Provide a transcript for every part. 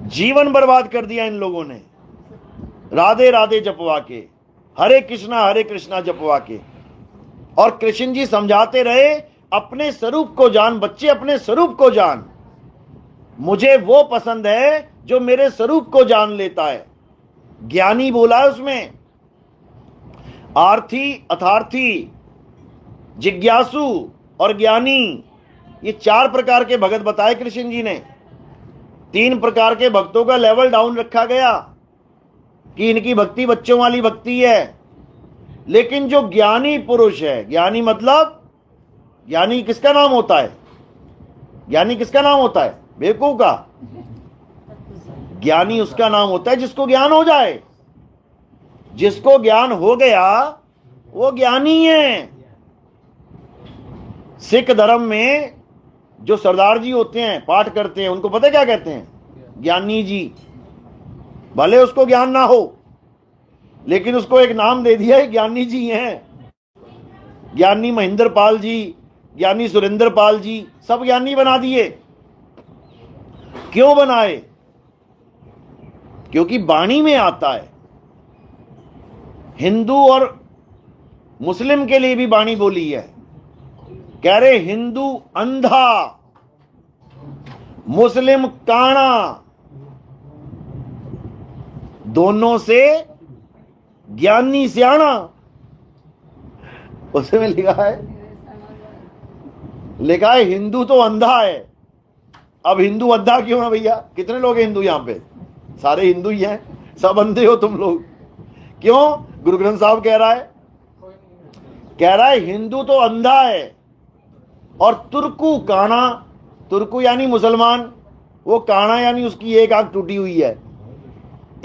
जीवन बर्बाद कर दिया इन लोगों ने राधे राधे जपवा के, हरे कृष्णा जपवा के। और कृष्ण जी समझाते रहे, अपने स्वरूप को जान बच्चे, अपने स्वरूप को जान। मुझे वो पसंद है जो मेरे स्वरूप को जान लेता है। ज्ञानी बोला है उसमें, आर्थी, अथार्थी, जिज्ञासु और ज्ञानी, ये 4 प्रकार के भगत बताए कृष्ण जी ने। 3 प्रकार के भक्तों का लेवल डाउन रखा गया कि इनकी भक्ति बच्चों वाली भक्ति है। लेकिन जो ज्ञानी पुरुष है, ज्ञानी मतलब, ज्ञानी किसका नाम होता है? ज्ञानी किसका नाम होता है? बेवकूफ का। ज्ञानी उसका नाम होता है जिसको ज्ञान हो जाए। जिसको ज्ञान हो गया वो ज्ञानी है। सिख धर्म में जो सरदार जी होते हैं, पाठ करते हैं, उनको पता क्या कहते हैं? ज्ञानी जी। भले उसको ज्ञान ना हो, लेकिन उसको एक नाम दे दिया है, ज्ञानी जी हैं। ज्ञानी महेंद्र पाल जी, ज्ञानी सुरेंद्र पाल जी, सब ज्ञानी बना दिए। क्यों बनाए? क्योंकि वाणी में आता है। हिंदू और मुस्लिम के लिए भी वाणी बोली है। कह रहे हिंदू अंधा, मुस्लिम काना, दोनों से ज्ञानी सियाना। उसमें लिखा है हिंदू तो अंधा है। अब हिंदू अंधा क्यों है भैया? कितने लोग हैं हिंदू यहां पे? सारे हिंदू ही हैं, सब अंधे हो तुम लोग। क्यों? गुरु ग्रंथ साहब कह रहा है हिंदू तो अंधा है और तुर्कू काना, तुर्कू यानी मुसलमान, वो काना यानी उसकी एक आंख टूटी हुई है,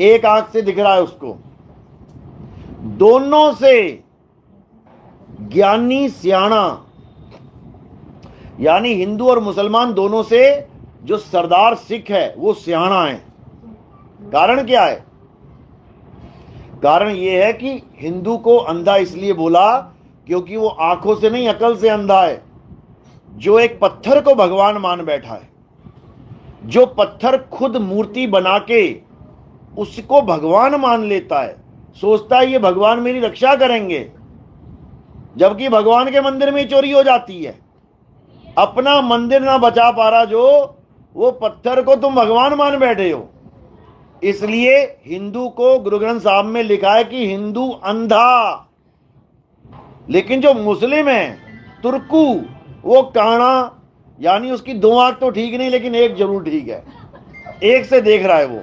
एक आंख से दिख रहा है उसको। दोनों से ज्ञानी सियाना, यानी हिंदू और मुसलमान दोनों से जो सरदार सिख है वो सियाना है। कारण क्या है? कारण यह है कि हिंदू को अंधा इसलिए बोला क्योंकि वो आंखों से नहीं, अकल से अंधा है। जो एक पत्थर को भगवान मान बैठा है, जो पत्थर खुद मूर्ति बना के उसको भगवान मान लेता है, सोचता है ये भगवान मेरी रक्षा करेंगे, जबकि भगवान के मंदिर में चोरी हो जाती है। अपना मंदिर ना बचा पा रहा जो, वो पत्थर को तुम भगवान मान बैठे हो। इसलिए हिंदू को गुरु ग्रंथ साहब में लिखा है कि हिंदू अंधा। लेकिन जो मुस्लिम है तुर्कू, वो काना, यानी उसकी 2 आंख तो ठीक नहीं लेकिन एक जरूर ठीक है, एक से देख रहा है वो।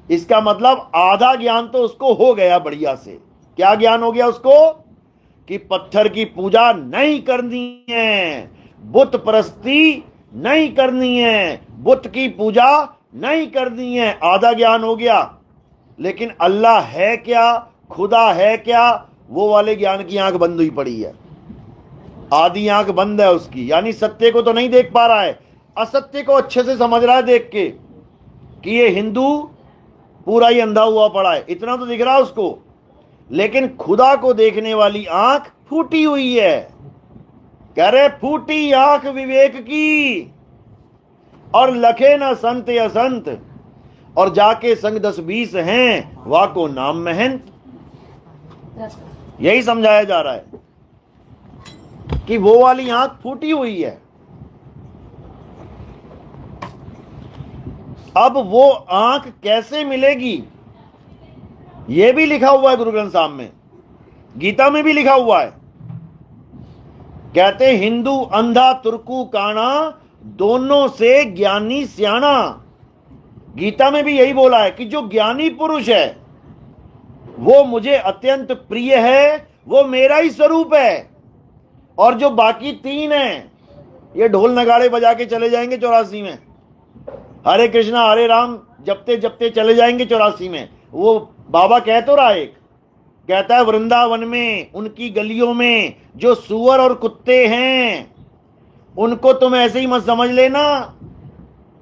इसका मतलब आधा ज्ञान तो उसको हो गया बढ़िया से। क्या ज्ञान हो गया उसको? कि पत्थर की पूजा नहीं करनी है, बुत परस्ती नहीं करनी है, बुत की पूजा नहीं करनी है। आधा ज्ञान हो गया। लेकिन अल्लाह है क्या, खुदा है क्या, वो वाले ज्ञान की आंख बंद हुई पड़ी है। आधी आंख बंद है उसकी, यानी सत्य को तो नहीं देख पा रहा है, असत्य को अच्छे से समझ रहा है देख के कि ये हिंदू पूरा ही अंधा हुआ पड़ा है, इतना तो दिख रहा है उसको। लेकिन खुदा को देखने वाली आंख फूटी हुई है। कह रहे फूटी आंख विवेक की, और लखे न संत असंत, और जाके संग 10-20 हैं वा को नाम महंत। यही समझाया जा रहा है कि वो वाली आंख फूटी हुई है। अब वो आंख कैसे मिलेगी? यह भी लिखा हुआ है गुरु ग्रंथ साहब में, गीता में भी लिखा हुआ है। कहते हिंदू अंधा तुर्कू काना, दोनों से ज्ञानी सियाना। गीता में भी यही बोला है कि जो ज्ञानी पुरुष है वो मुझे अत्यंत प्रिय है, वो मेरा ही स्वरूप है। और जो बाकी 3 हैं, ये ढोल नगाड़े बजा के चले जाएंगे 84 में, हरे कृष्णा हरे राम जपते जपते चले जाएंगे 84 में। वो बाबा कह तो रहा, एक कहता है वृंदावन में उनकी गलियों में जो सुअर और कुत्ते हैं उनको तुम ऐसे ही मत समझ लेना,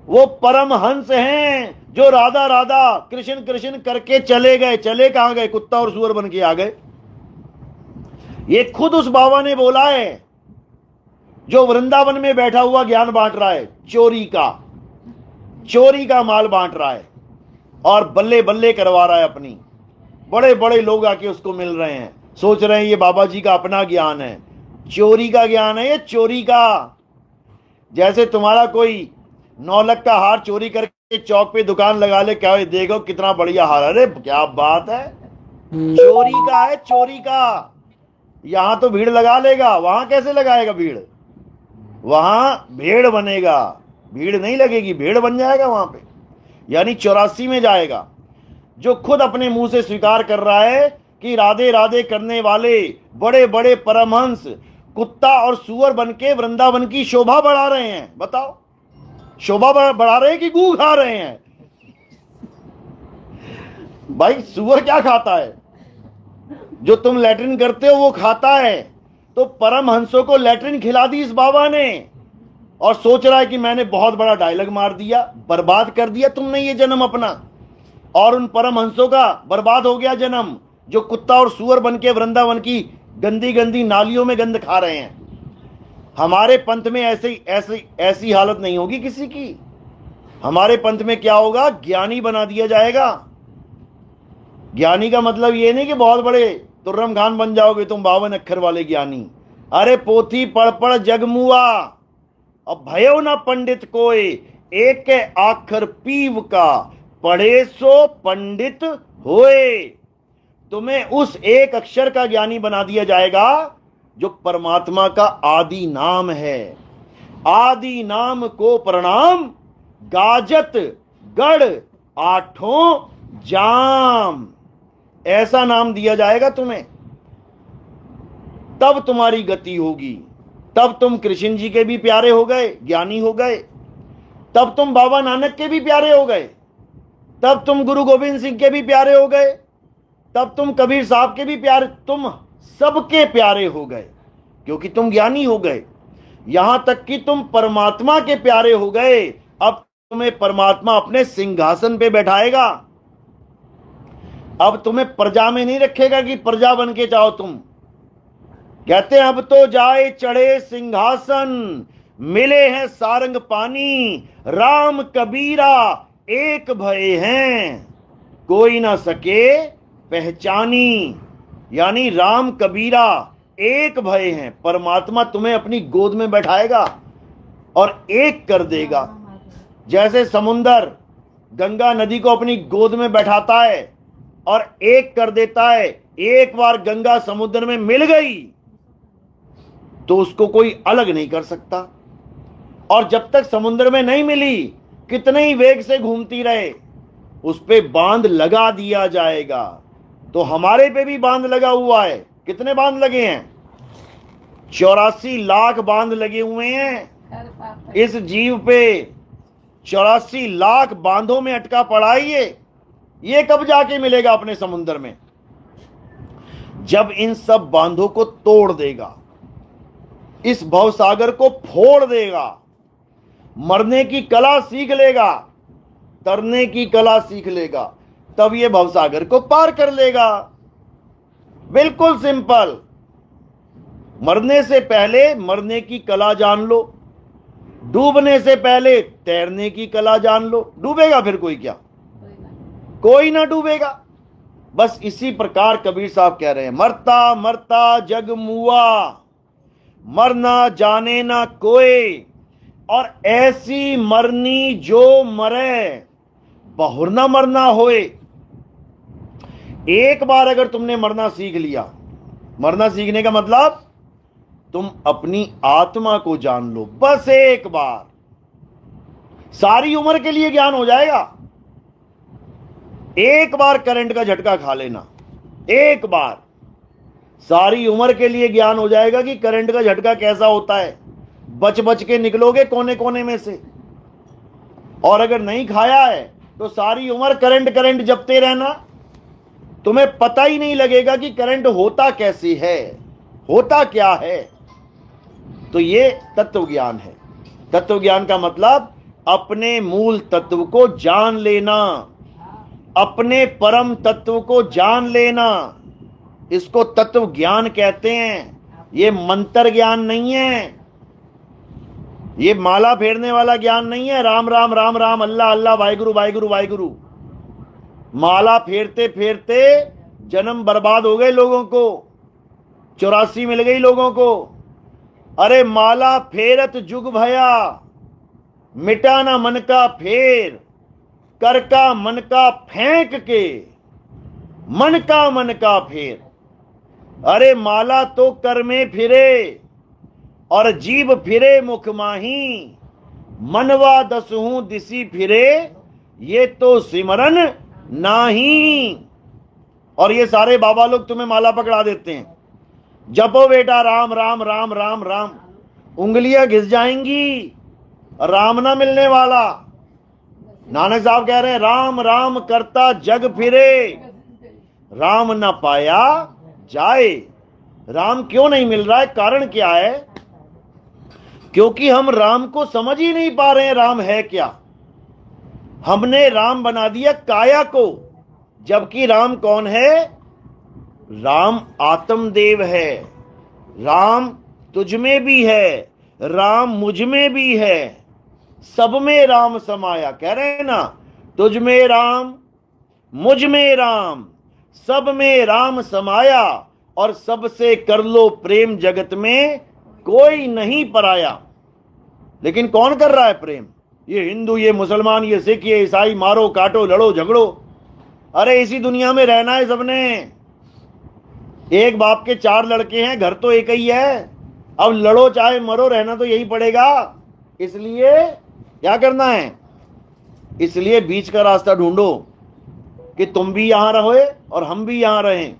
वो परम हंस हैं जो राधा राधा कृष्ण कृष्ण करके चले गए। चले कहां गए? कुत्ता और सुअर बन के आ गए। ये खुद उस बाबा ने बोला है जो वृंदावन में बैठा हुआ ज्ञान बांट रहा है चोरी का। चोरी का माल बांट रहा है और बल्ले बल्ले करवा रहा है अपनी। बड़े बड़े लोग आके उसको मिल रहे हैं, सोच रहे हैं ये बाबा जी का अपना ज्ञान है। चोरी का ज्ञान है ये, चोरी का। जैसे तुम्हारा कोई 9 लाख का हार चोरी करके चौक पे दुकान लगा ले, क्या देखो कितना बढ़िया हार, अरे क्या बात है, चोरी का है, चोरी का। यहां तो भीड़ लगा लेगा, वहां कैसे लगाएगा भीड़? वहां भेड़ बनेगा, भीड़ नहीं लगेगी, भेड़ बन जाएगा वहां पे। यानी 84 में जाएगा। जो खुद अपने मुंह से स्वीकार कर रहा है कि राधे राधे करने वाले बड़े बड़े परमहंस कुत्ता और सुअर बन के वृंदावन की शोभा बढ़ा रहे हैं। बताओ, शोभा बढ़ा रहे हैं कि गू खा रहे हैं? भाई सुअर क्या खाता है? जो तुम लैट्रिन करते हो वो खाता है। तो परमहंसों को लैट्रिन खिला दी इस बाबा ने, और सोच रहा है कि मैंने बहुत बड़ा डायलॉग मार दिया, बर्बाद कर दिया तुमने ये जन्म अपना, और उन परमहंसों का बर्बाद हो गया जन्म, जो कुत्ता और सुअर बन के वृंदावन की गंदी गंदी नालियों में गंद खा रहे हैं। हमारे पंथ में ऐसी हालत नहीं होगी किसी की। हमारे पंथ में क्या होगा? ज्ञानी बना दिया जाएगा। ज्ञानी का मतलब ये नहीं कि बहुत बड़े तुर्रम खान बन जाओगे तुम, 52 अक्षर वाले ज्ञानी। अरे पोथी पढ़ पढ़ जगमुआ, अब भयो ना पंडित कोई, एक आखर पीव का, पढ़े सो पंडित होए। तुम्हें उस एक अक्षर का ज्ञानी बना दिया जाएगा जो परमात्मा का आदि नाम है। आदि नाम को प्रणाम, गाजत गढ़ आठों जाम, ऐसा नाम दिया जाएगा तुम्हें। तब तुम्हारी गति होगी, तब तुम कृष्ण जी के भी प्यारे हो गए, ज्ञानी हो गए, तब तुम बाबा नानक के भी प्यारे हो गए, तब तुम गुरु गोविंद सिंह के भी प्यारे हो गए, तब तुम कबीर साहब के भी प्यारे, तुम सबके प्यारे हो गए, क्योंकि तुम ज्ञानी हो गए। यहां तक कि तुम परमात्मा के प्यारे हो गए। अब तुम्हें परमात्मा अपने सिंहासन पे बैठाएगा। अब तुम्हें प्रजा में नहीं रखेगा कि प्रजा बन के जाओ तुम। कहते हैं अब तो जाए चढ़े सिंहासन, मिले हैं सारंग पानी, राम कबीरा एक भय हैं, कोई ना सके पहचानी। यानी राम कबीरा एक भय हैं। परमात्मा तुम्हें अपनी गोद में बैठाएगा और एक कर देगा। जैसे समुंदर गंगा नदी को अपनी गोद में बैठाता है और एक कर देता है। एक बार गंगा समुद्र में मिल गई तो उसको कोई अलग नहीं कर सकता, और जब तक समुद्र में नहीं मिली, कितने ही वेग से घूमती रहे, उस पे बांध लगा दिया जाएगा। तो हमारे पे भी बांध लगा हुआ है। कितने बांध लगे हैं? 84 लाख बांध लगे हुए हैं इस जीव पे। 84 लाख बांधों में अटका पड़ा है ये कब जाके मिलेगा अपने समुद्र में? जब इन सब बांधों को तोड़ देगा, इस भवसागर को फोड़ देगा, मरने की कला सीख लेगा, तरने की कला सीख लेगा, तब ये भवसागर को पार कर लेगा। बिल्कुल सिंपल। मरने से पहले मरने की कला जान लो, डूबने से पहले तैरने की कला जान लो। डूबेगा फिर कोई क्या? कोई ना डूबेगा। बस इसी प्रकार कबीर साहब कह रहे हैं, मरता मरता जग मुआ, मरना जाने ना कोई, और ऐसी मरनी जो मरे, बहुर ना मरना होए। एक बार अगर तुमने मरना सीख लिया, मरना सीखने का मतलब तुम अपनी आत्मा को जान लो, बस एक बार, सारी उम्र के लिए ज्ञान हो जाएगा। एक बार करंट का झटका खा लेना, एक बार, सारी उम्र के लिए ज्ञान हो जाएगा कि करंट का झटका कैसा होता है। बच बच के निकलोगे कोने कोने में से। और अगर नहीं खाया है तो सारी उम्र करंट करंट जपते रहना, तुम्हें पता ही नहीं लगेगा कि करंट होता कैसे है, होता क्या है। तो ये तत्व ज्ञान है। तत्व ज्ञान का मतलब अपने मूल तत्व को जान लेना, अपने परम तत्व को जान लेना, इसको तत्व ज्ञान कहते हैं। ये मंत्र ज्ञान नहीं है, ये माला फेरने वाला ज्ञान नहीं है। राम राम राम राम, अल्लाह अल्लाह, वाहिगुरु वाहिगुरु वाहिगुरु। माला फेरते फेरते जन्म बर्बाद हो गए लोगों को, 84 मिल गई लोगों को। अरे माला फेरत जुग भया, मिटाना मन का फेर, कर का मन का फेंक के, मन का फेर। अरे माला तो कर में फिरे और जीभ फिरे मुख माही, मनवा दसहूं दिसी फिरे, ये तो सिमरन नाही। और ये सारे बाबा लोग तुम्हें माला पकड़ा देते हैं, जपो बेटा राम राम राम राम राम, उंगलियां घिस जाएंगी, राम ना मिलने वाला। नानक साहब कह रहे हैं राम राम करता जग फिरे, राम ना पाया जाए। राम क्यों नहीं मिल रहा है? कारण क्या है? क्योंकि हम राम को समझ ही नहीं पा रहे हैं। राम है क्या? हमने राम बना दिया काया को, जबकि राम कौन है? राम आत्मदेव है। राम तुझ में भी है, राम मुझ में भी है, सब में राम समाया। कह रहे हैं ना, तुझ में राम, मुझ में राम, सब में राम समाया, और सबसे कर लो प्रेम, जगत में कोई नहीं पराया। लेकिन कौन कर रहा है प्रेम? ये हिंदू, ये मुसलमान, ये सिख, ये ईसाई, मारो काटो लड़ो झगड़ो। अरे इसी दुनिया में रहना है सबने। एक बाप के 4 लड़के हैं, घर तो एक ही है। अब लड़ो चाहे मरो, रहना तो यही पड़ेगा। इसलिए क्या करना है? इसलिए बीच का रास्ता ढूंढो कि तुम भी यहां रहो और हम भी यहां रहें।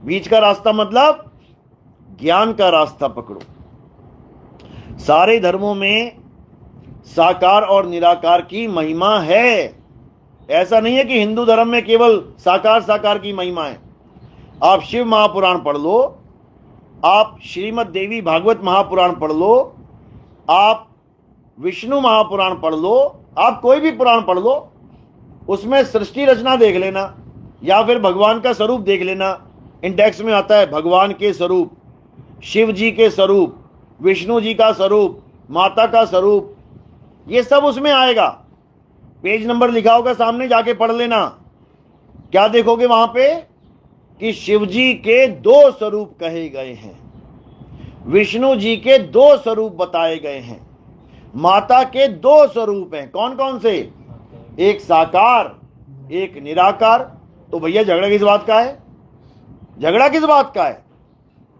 बीच का रास्ता मतलब ज्ञान का रास्ता पकड़ो। सारे धर्मों में साकार और निराकार की महिमा है। ऐसा नहीं है कि हिंदू धर्म में केवल साकार की महिमा है। आप शिव महापुराण पढ़ लो, आप श्रीमद् देवी भागवत महापुराण पढ़ लो, आप विष्णु महापुराण पढ़ लो, आप कोई भी पुराण पढ़ लो, उसमें सृष्टि रचना देख लेना या फिर भगवान का स्वरूप देख लेना। इंडेक्स में आता है भगवान के स्वरूप, शिव जी के स्वरूप, विष्णु जी का स्वरूप, माता का स्वरूप, ये सब उसमें आएगा। पेज नंबर लिखा होगा सामने, जाके पढ़ लेना। क्या देखोगे वहां पे? कि शिव जी के 2 स्वरूप कहे गए हैं, विष्णु जी के 2 स्वरूप बताए गए हैं, माता के 2 स्वरूप हैं। कौन कौन से? एक साकार, एक निराकार। तो भैया झगड़ा किस बात का है? झगड़ा किस बात का है?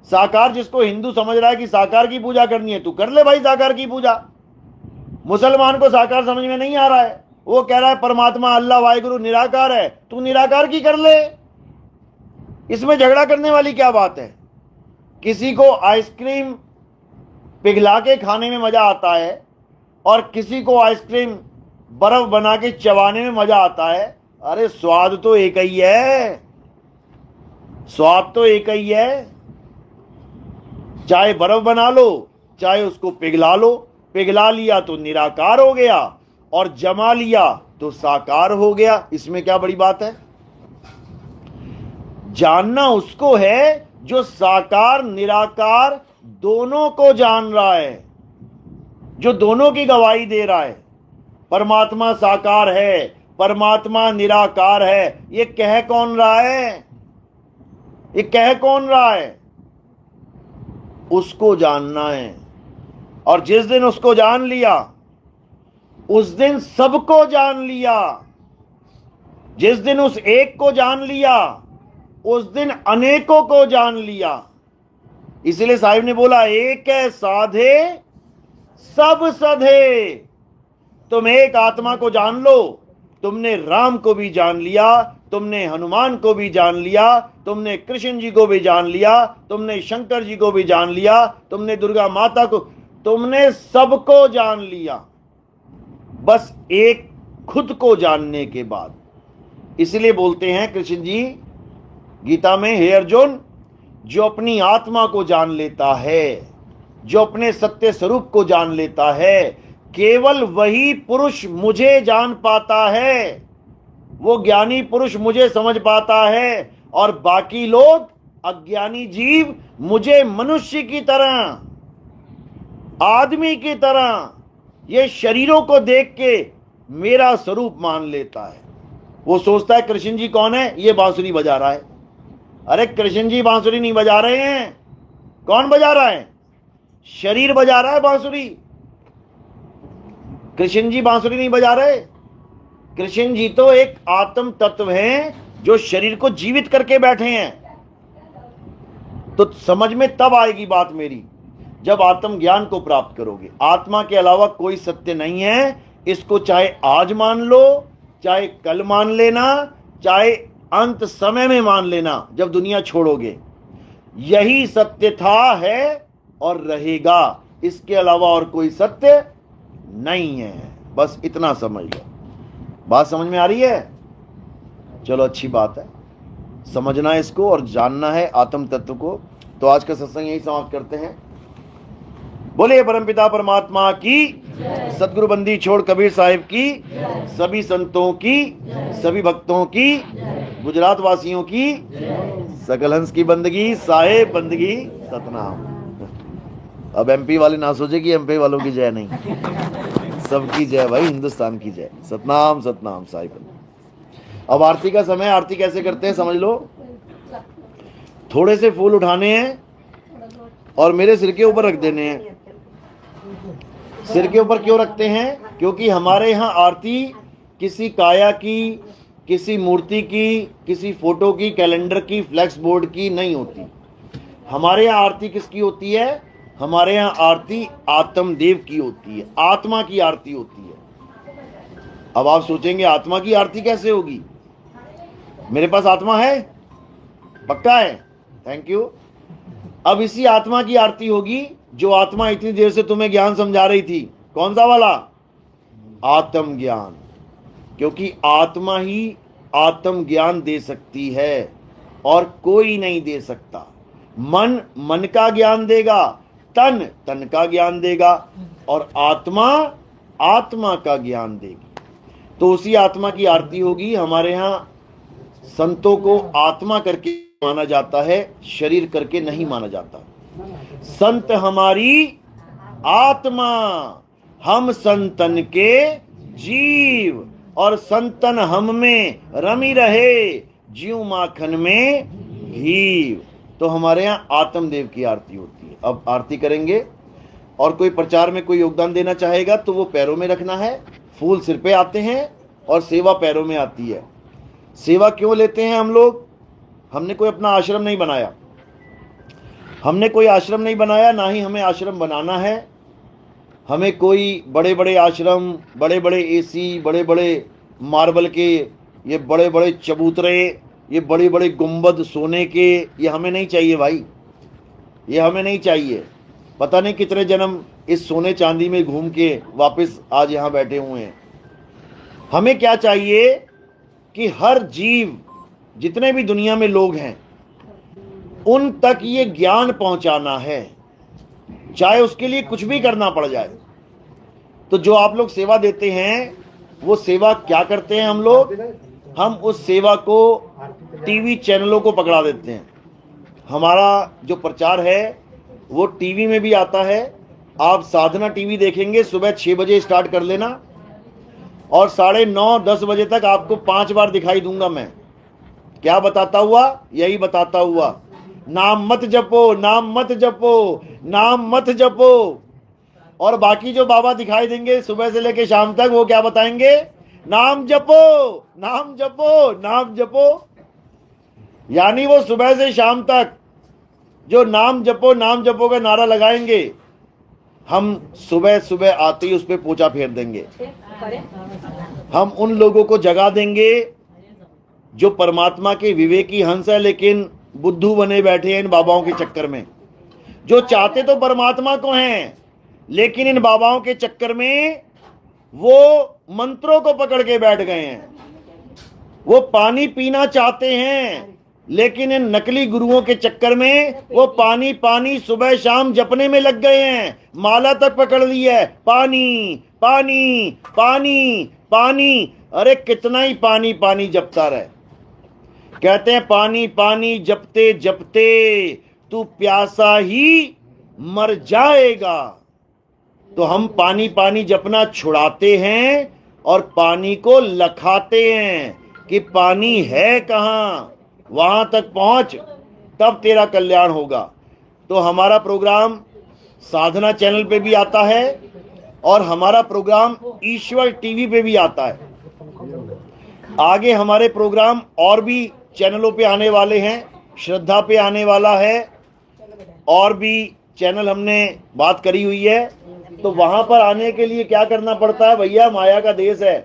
साकार जिसको हिंदू समझ रहा है कि साकार की पूजा करनी है, तू कर ले भाई साकार की पूजा। मुसलमान को साकार समझ में नहीं आ रहा है, वो कह रहा है परमात्मा अल्लाह वाहिगुरु निराकार है, तू निराकार की कर ले। इसमें झगड़ा करने वाली क्या बात है? किसी को आइसक्रीम पिघला के खाने में मजा आता है और किसी को आइसक्रीम बर्फ बना के चबाने में मजा आता है। अरे स्वाद तो एक ही है, स्वाद तो एक ही है। चाहे बर्फ बना लो, चाहे उसको पिघला लो। पिघला लिया तो निराकार हो गया और जमा लिया तो साकार हो गया। इसमें क्या बड़ी बात है? जानना उसको है जो साकार निराकार दोनों को जान रहा है, जो दोनों की गवाही दे रहा है। परमात्मा साकार है, परमात्मा निराकार है, ये कह कौन रहा है? ये कह कौन रहा है? उसको जानना है। और जिस दिन उसको जान लिया, उस दिन सबको जान लिया। जिस दिन उस एक को जान लिया, उस दिन अनेकों को जान लिया। इसलिए साहिब ने बोला, एक है साधे सब सधे। तुम एक आत्मा को जान लो, तुमने राम को भी जान लिया, तुमने हनुमान को भी जान लिया, तुमने कृष्ण जी को भी जान लिया, तुमने शंकर जी को भी जान लिया, तुमने दुर्गा माता को, तुमने सबको जान लिया, बस एक खुद को जानने के बाद। इसलिए बोलते हैं कृष्ण जी गीता में, हे अर्जुन, जो अपनी आत्मा को जान लेता है, जो अपने सत्य स्वरूप को जान लेता है, केवल वही पुरुष मुझे जान पाता है। वो ज्ञानी पुरुष मुझे समझ पाता है और बाकी लोग अज्ञानी जीव मुझे मनुष्य की तरह, आदमी की तरह ये शरीरों को देख के मेरा स्वरूप मान लेता है। वो सोचता है कृष्ण जी कौन है, ये बांसुरी बजा रहा है। अरे कृष्ण जी बांसुरी नहीं बजा रहे हैं। कौन बजा रहा है? शरीर बजा रहा है बांसुरी। कृष्ण जी बांसुरी नहीं बजा रहे। कृष्ण जी तो एक आत्म तत्व हैं जो शरीर को जीवित करके बैठे हैं। तो समझ में तब आएगी बात मेरी, जब आत्म ज्ञान को प्राप्त करोगे। आत्मा के अलावा कोई सत्य नहीं है। इसको चाहे आज मान लो, चाहे कल मान लेना, चाहे अंत समय में मान लेना जब दुनिया छोड़ोगे। यही सत्य था, है और रहेगा। इसके अलावा और कोई सत्य नहीं है। बस इतना समझ लो। बात समझ में आ रही है? चलो अच्छी बात है, समझना है इसको और जानना है आत्म तत्व को। तो आज का सत्संग यही समाप्त करते हैं। बोले परमपिता परमात्मा की, सदगुरु बंदी छोड़ कबीर साहिब की, सभी संतों की, सभी भक्तों की, गुजरात वासियों की, सकल हंस की बंदगी, साहेब बंदगी, सतनाम। अब एमपी वाले ना सोचे कि एमपी वालों की जय नहीं, सबकी जय भाई, हिंदुस्तान की जय। सतनाम सतनाम साहिब। अब आरती का समय। आरती कैसे करते हैं समझ लो। थोड़े से फूल उठाने हैं और मेरे सिर के ऊपर रख देने हैं। सिर के ऊपर क्यों रखते हैं? क्योंकि हमारे यहाँ आरती किसी काया की, किसी मूर्ति की, किसी फोटो की, कैलेंडर की, फ्लैक्स बोर्ड की नहीं होती। हमारे यहाँ आरती किसकी होती है? हमारे यहाँ आरती आत्मदेव की होती है, आत्मा की आरती होती है। अब आप सोचेंगे आत्मा की आरती कैसे होगी? मेरे पास आत्मा है, पक्का है, थैंक यू। अब इसी आत्मा की आरती होगी जो आत्मा इतनी देर से तुम्हें ज्ञान समझा रही थी। कौन सा वाला? आत्म ज्ञान। क्योंकि आत्मा ही आत्म ज्ञान दे सकती है और कोई नहीं दे सकता। मन मन का ज्ञान देगा, तन तन का ज्ञान देगा और आत्मा आत्मा का ज्ञान देगी। तो उसी आत्मा की आरती होगी। हमारे यहाँ संतों को आत्मा करके माना जाता है, शरीर करके नहीं माना जाता। संत हमारी आत्मा, हम संतन के जीव, और संतन हम में रमी रहे, जीव माखन में घी। तो हमारे यहाँ आत्मदेव की आरती होती है। अब आरती करेंगे और कोई प्रचार में कोई योगदान देना चाहेगा तो वो पैरों में रखना है। फूल सिर पे आते हैं और सेवा पैरों में आती है। सेवा क्यों लेते हैं हम लोग? हमने कोई अपना आश्रम नहीं बनाया, हमने कोई आश्रम नहीं बनाया, ना ही हमें आश्रम बनाना है। हमें कोई बड़े बड़े आश्रम, बड़े बड़े एसी, बड़े बड़े मार्बल के, ये बड़े बड़े चबूतरे, ये बड़े बड़े गुंबद सोने के, ये हमें नहीं चाहिए भाई, ये हमें नहीं चाहिए। पता नहीं कितने जन्म इस सोने चांदी में घूम के वापस आज यहाँ बैठे हुए हैं। हमें क्या चाहिए कि हर जीव, जितने भी दुनिया में लोग हैं, उन तक ये ज्ञान पहुंचाना है, चाहे उसके लिए कुछ भी करना पड़ जाए। तो जो आप लोग सेवा देते हैं, वो सेवा क्या करते हैं हम लोग? हम उस सेवा को टीवी चैनलों को पकड़ा देते हैं। हमारा जो प्रचार है वो टीवी में भी आता है। आप साधना टीवी देखेंगे, सुबह 6 बजे स्टार्ट कर लेना और 9:30-10 बजे तक आपको 5 बार दिखाई दूंगा मैं। क्या बताता हुआ? यही बताता हुआ, नाम मत जपो, नाम मत जपो, नाम मत जपो। और बाकी जो बाबा दिखाई देंगे सुबह से लेकर शाम तक, वो क्या बताएंगे? नाम जपो, नाम जपो, नाम जपो। यानी वो सुबह से शाम तक जो नाम जपो का नारा लगाएंगे, हम सुबह सुबह आते ही उस पर पोछा फेर देंगे। हम उन लोगों को जगा देंगे जो परमात्मा के विवेकी हंस है लेकिन बुद्धू बने बैठे हैं इन बाबाओं के चक्कर में। जो चाहते तो परमात्मा को हैं, लेकिन इन बाबाओं के चक्कर में वो मंत्रों को पकड़ के बैठ गए हैं। वो पानी पीना चाहते हैं, लेकिन इन नकली गुरुओं के चक्कर में वो पानी पानी सुबह शाम जपने में लग गए हैं। माला तक पकड़ ली है, पानी पानी पानी पानी। अरे कितना ही पानी पानी जपता रहे। कहते हैं पानी पानी जपते जपते तू प्यासा ही मर जाएगा। तो हम पानी पानी जपना छुड़ाते हैं और पानी को लखाते हैं कि पानी है कहां, वहां तक पहुंच, तब तेरा कल्याण होगा। तो हमारा प्रोग्राम साधना चैनल पे भी आता है और हमारा प्रोग्राम ईश्वर टीवी पे भी आता है। आगे हमारे प्रोग्राम और भी चैनलों पे आने वाले हैं, श्रद्धा पे आने वाला है, और भी चैनल हमने बात करी हुई है। तो वहां पर आने के लिए क्या करना पड़ता है भैया? माया का देश है,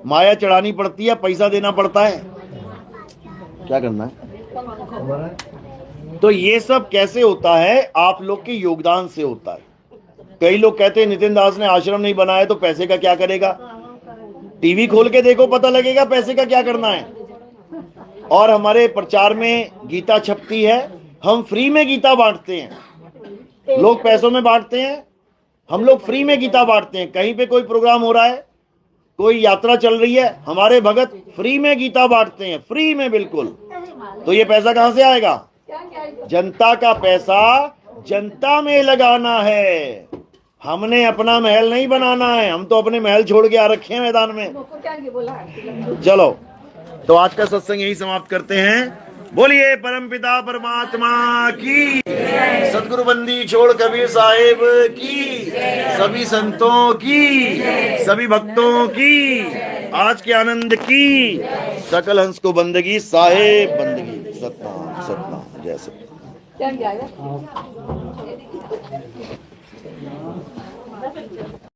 माया चढ़ानी पड़ती है, पैसा देना पड़ता है, क्या करना है। तो ये सब कैसे होता है? आप लोग के योगदान से होता है। कई लोग कहते हैं नितिन दास ने आश्रम नहीं बनाया तो पैसे का क्या करेगा? टीवी खोल के देखो, पता लगेगा पैसे का क्या करना है। और हमारे प्रचार में गीता छपती है, हम फ्री में गीता बांटते हैं। लोग पैसों में बांटते हैं, हम लोग फ्री में गीता बांटते हैं। कहीं पे कोई प्रोग्राम हो रहा है, कोई यात्रा चल रही है, हमारे भगत फ्री में गीता बांटते हैं, फ्री में बिल्कुल। तो ये पैसा कहां से आएगा? जनता का पैसा जनता में लगाना है। हमने अपना महल नहीं बनाना है, हम तो अपने महल छोड़ के आ रखे हैं मैदान में। चलो, तो आज का सत्संग यही समाप्त करते हैं। बोलिए परमपिता परमात्मा की, सदगुरु बंदी छोड़ कबीर साहिब की, सभी संतों की, सभी भक्तों की, आज के आनंद की, सकल हंस को बंदगी, साहेब बंदगी। सतनाम सतनाम, जय सतनाम।